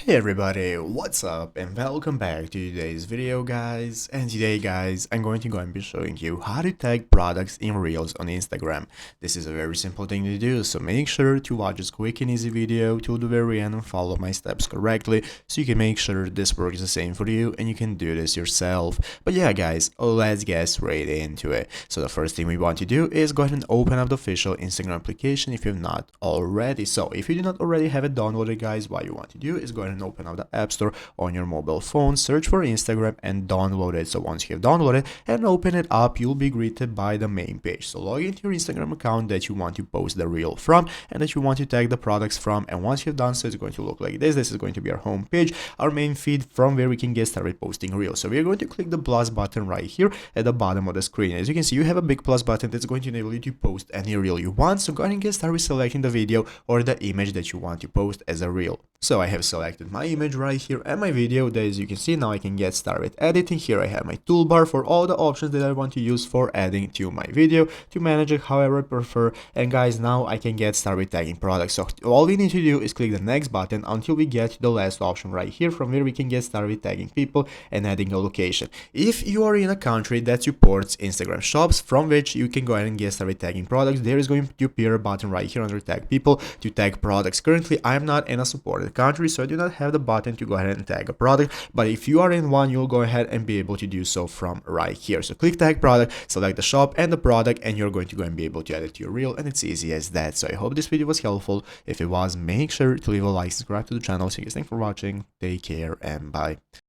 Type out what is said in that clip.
Hey everybody, what's up and welcome back to today's video guys. And today guys, I'm going to go and be showing you how to tag products in Reels on Instagram. This is a very simple thing to do, so make sure to watch this quick and easy video till the very end and follow my steps correctly so you can make sure this works the same for you and you can do this yourself. But yeah guys, let's get straight into it. So the first thing we want to do is go ahead and open up the official Instagram application if you've not already. So if you do not already have it downloaded guys, what you want to do is go ahead and open up the App Store on your mobile phone, search for Instagram and download it. So once you have downloaded and open it up, you'll be greeted by the main page. So log into your Instagram account that you want to post the reel from and that you want to tag the products from, and once you've done so, it's going to look like this. This is going to be our home page, our main feed from where we can get started posting reels. So we're going to click the plus button right here at the bottom of the screen. As you can see, you have a big plus button that's going to enable you to post any reel you want. So go ahead and get started with selecting the video or the image that you want to post as a reel. So I have selected my image right here and my video. As you can see, now I can get started with editing. Here I have my toolbar for all the options that I want to use for adding to my video, to manage it however I prefer. And guys, now I can get started with tagging products. So all we need to do is click the next button until we get to the last option right here, from where we can get started with tagging people and adding a location. If you are in a country that supports Instagram shops, from which you can go ahead and get started tagging products, there is going to appear a button right here under tag people to tag products. Currently I am not in a supported country, so I do not have the button to go ahead and tag a product, but if you are in one, you'll go ahead and be able to do so from right here. So click tag product, select the shop and the product, and you're going to go and be able to add it to your reel, and it's easy as that. So I hope this video was helpful. If it was, make sure to leave a like, subscribe to the channel. So guys, thanks for watching, take care and bye.